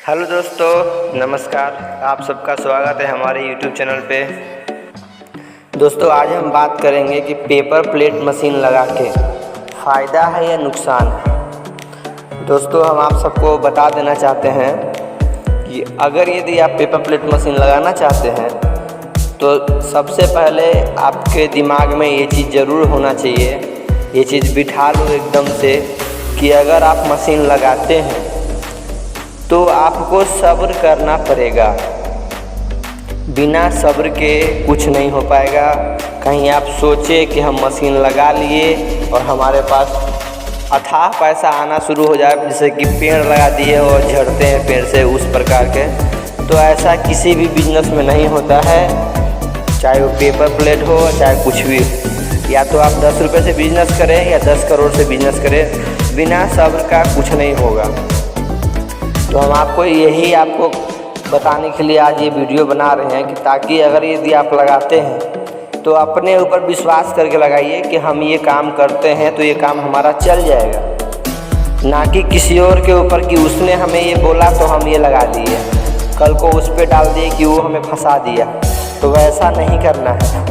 Hello दोस्तों, नमस्कार। आप सबका स्वागत है हमारे YouTube चैनल पे। दोस्तों, आज हम बात करेंगे कि पेपर प्लेट मशीन लगा के फ़ायदा है या नुकसान है। दोस्तों, हम आप सबको बता देना चाहते हैं कि अगर यदि आप पेपर प्लेट मशीन लगाना चाहते हैं तो सबसे पहले आपके दिमाग में ये चीज़ ज़रूर होना चाहिए, ये चीज़ बिठा लो एकदम से कि अगर आप मशीन लगाते हैं तो आपको सब्र करना पड़ेगा। बिना सब्र के कुछ नहीं हो पाएगा। कहीं आप सोचे कि हम मशीन लगा लिए और हमारे पास अथाह पैसा आना शुरू हो जाए, जैसे कि पेड़ लगा दिए और झड़ते हैं पेड़ से, उस प्रकार के, तो ऐसा किसी भी बिजनेस में नहीं होता है। चाहे वो पेपर प्लेट हो, चाहे कुछ भी। या तो आप 10 रुपये से बिजनेस करें या 10 करोड़ से बिजनेस करें, बिना सब्र का कुछ नहीं होगा। तो हम आपको बताने के लिए आज ये वीडियो बना रहे हैं कि ताकि अगर यदि आप लगाते हैं तो अपने ऊपर विश्वास करके लगाइए कि हम ये काम करते हैं तो ये काम हमारा चल जाएगा, ना कि किसी और के ऊपर कि उसने हमें ये बोला तो हम ये लगा लिए, कल को उस पर डाल दिए कि वो हमें फंसा दिया। तो वैसा नहीं करना है।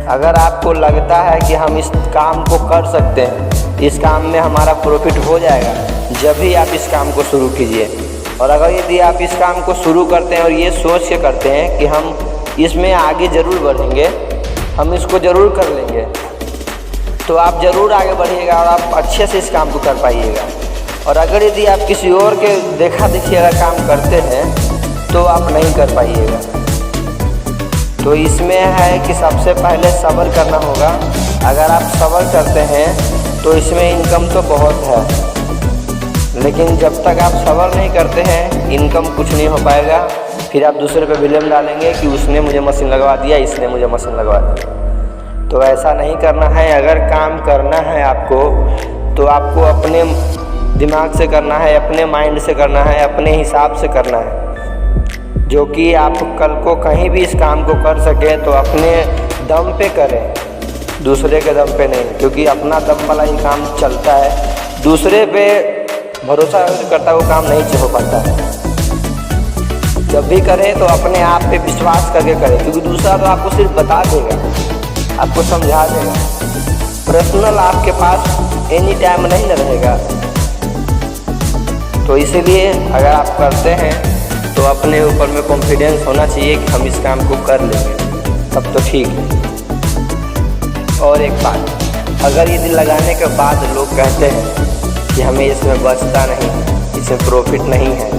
अगर आपको लगता है कि हम इस काम को कर सकते हैं, इस काम में हमारा प्रॉफिट हो जाएगा, जब भी आप इस काम को शुरू कीजिए। और अगर यदि आप इस काम को शुरू करते हैं और ये सोच के करते हैं कि हम इसमें आगे ज़रूर बढ़ेंगे, हम इसको ज़रूर कर लेंगे, तो आप ज़रूर आगे बढ़िएगा और आप अच्छे से इस काम को कर पाइएगा। और अगर यदि आप किसी और के देखा देखी अगर काम करते हैं तो आप नहीं कर पाइएगा। तो इसमें है कि सबसे पहले सब्र करना होगा। अगर आप सब्र करते हैं तो इसमें इनकम तो बहुत है, लेकिन जब तक आप सब्र नहीं करते हैं इनकम कुछ नहीं हो पाएगा। फिर आप दूसरे पे ब्लेम डालेंगे कि उसने मुझे मशीन लगवा दिया, इसने मुझे मशीन लगवा दिया। तो ऐसा नहीं करना है। अगर काम करना है आपको तो आपको अपने दिमाग से करना है, अपने माइंड से करना है, अपने हिसाब से करना है, जो कि आप कल को कहीं भी इस काम को कर सके तो अपने दम पे करें, दूसरे के दम पे नहीं। क्योंकि अपना दम वाला ही काम चलता है, दूसरे पे भरोसा करता वो काम नहीं हो पाता है। जब भी करें तो अपने आप पे विश्वास करके करें, क्योंकि दूसरा तो आपको सिर्फ बता देगा, आपको समझा देगा। पर्सनल आपके पास एनी टाइम नहीं न रहेगा। तो इसीलिए अगर आप करते हैं तो अपने ऊपर में कॉन्फिडेंस होना चाहिए कि हम इस काम को कर लेंगे, तब तो ठीक है। और एक बात, अगर यदि लगाने के बाद लोग कहते हैं कि हमें इसमें बचता नहीं, इसमें प्रॉफिट नहीं है,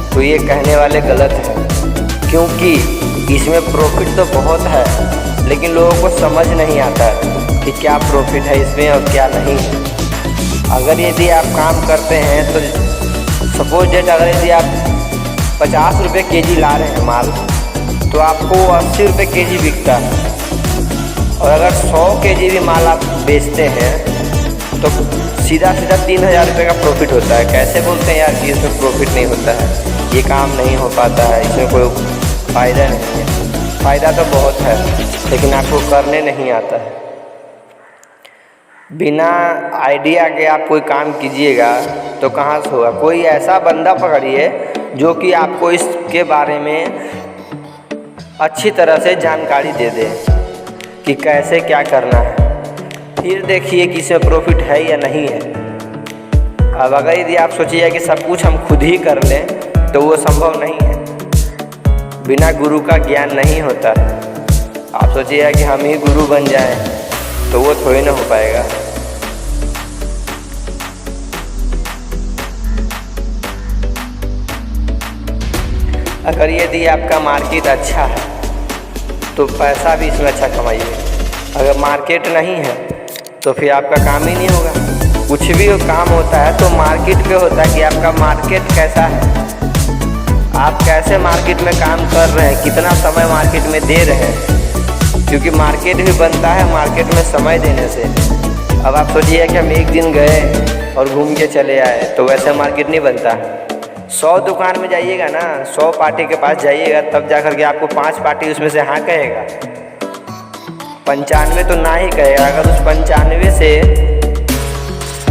तो ये कहने वाले गलत हैं। क्योंकि इसमें प्रॉफिट तो बहुत है, लेकिन लोगों को समझ नहीं आता कि क्या प्रॉफिट है इसमें और क्या नहीं है। अगर यदि आप काम करते हैं तो सपोज डेट अगर यदि आप 50 रुपये केजी ला रहे हैं माल, तो आपको 80 रुपये केजी बिकता है। और अगर 100 केजी भी माल आप बेचते हैं तो सीधा 3000 रुपये का प्रॉफिट होता है। कैसे बोलते हैं यार कि इसमें प्रॉफिट नहीं होता है, ये काम नहीं हो पाता है, इसमें कोई फ़ायदा नहीं है। फ़ायदा तो बहुत है, लेकिन आपको करने नहीं आता है। बिना आइडिया के आप कोई काम कीजिएगा तो कहाँ से होगा। कोई ऐसा बंदा पकड़िए जो कि आपको इसके बारे में अच्छी तरह से जानकारी दे दे कि कैसे क्या करना है, फिर देखिए कि इसमें प्रॉफिट है या नहीं है। अब अगर यदि आप सोचिए कि सब कुछ हम खुद ही कर लें तो वो संभव नहीं है। बिना गुरु का ज्ञान नहीं होता है। आप सोचिए कि हम ही गुरु बन जाएं तो वो थोड़ी ना हो पाएगा। अगर यदि आपका मार्केट अच्छा है तो पैसा भी इसमें अच्छा कमाइए। अगर मार्केट नहीं है तो फिर आपका काम ही नहीं होगा। कुछ भी काम होता है तो मार्केट पे होता है कि आपका मार्केट कैसा है, आप कैसे मार्केट में काम कर रहे हैं, कितना समय मार्केट में दे रहे हैं। क्योंकि मार्केट भी बनता है मार्केट में समय देने से। अब आप सोचिए कि हम एक दिन गए और घूम के चले आए, तो वैसे मार्केट नहीं बनता। 100 दुकान में जाइएगा ना, 100 पार्टी के पास जाइएगा, तब जा कर के आपको 5 पार्टी उसमें से हाँ कहेगा, 95 तो ना ही कहेगा। अगर उस 95 से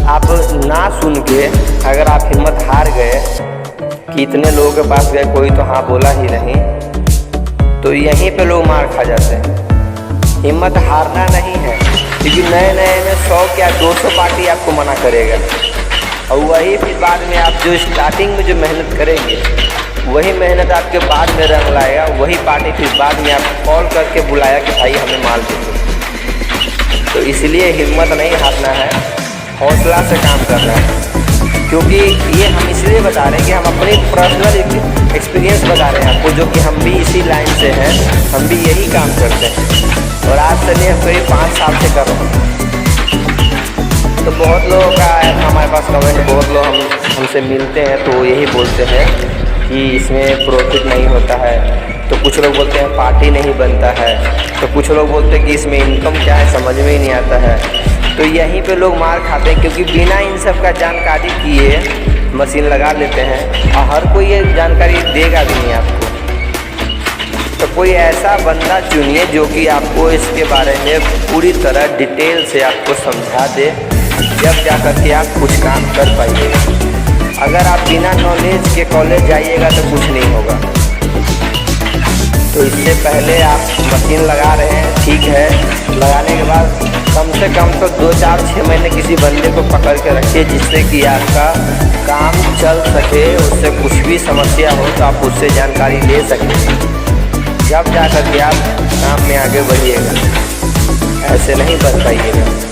आप ना सुन के अगर आप हिम्मत हार गए कि इतने लोगों के पास गए, कोई तो हाँ बोला ही नहीं। तो यहीं पे लोग मार खा जाते हैं। हिम्मत हारना नहीं है, क्योंकि नए नए में 100 क्या 200 पार्टी आपको मना करेगा, और वही फिर बाद में आप जो स्टार्टिंग में जो मेहनत करेंगे वही मेहनत आपके बाद में रंग लाएगा। वही पार्टी फिर बाद में आपको कॉल करके बुलाया कि भाई हमें माल दे दो। तो इसलिए हिम्मत नहीं हारना है, हौसला से काम करना है। क्योंकि ये हम इसलिए बता रहे हैं कि हम अपनी पर्सनल एक्सपीरियंस बता रहे हैं आपको, जो कि हम भी इसी लाइन से हैं, हम भी यही काम करते हैं और आज से नहीं हम करीब 5 साल से कर रहे हैं। तो बहुत लोगों का हमारे पास कमेंट, बहुत लोग हमसे मिलते हैं तो यही बोलते हैं कि इसमें प्रॉफिट नहीं होता है। तो कुछ लोग बोलते हैं पार्टी नहीं बनता है, तो कुछ लोग बोलते हैं कि इसमें इनकम क्या है समझ में ही नहीं आता है। तो यहीं पे लोग मार खाते हैं, क्योंकि बिना इन सब का जानकारी किए मशीन लगा लेते हैं और हर कोई ये जानकारी देगा भी नहीं आपको। तो कोई ऐसा बंदा चुनिए जो कि आपको इसके बारे में पूरी तरह डिटेल से आपको समझा दे, जब जा कर के आप कुछ काम कर पाइएगा। अगर आप बिना नॉलेज के कॉलेज जाइएगा तो कुछ नहीं होगा। तो इससे पहले आप मशीन लगा रहे हैं, ठीक है, लगाने के बाद कम से कम तो 2-4-6 महीने किसी बंदे को पकड़ के रखिए, जिससे कि आपका काम चल सके, उससे कुछ भी समस्या हो तो आप उससे जानकारी ले सकें, जब जा कर के आप काम में आगे बढ़िएगा। ऐसे नहीं बढ़ पाइएगा।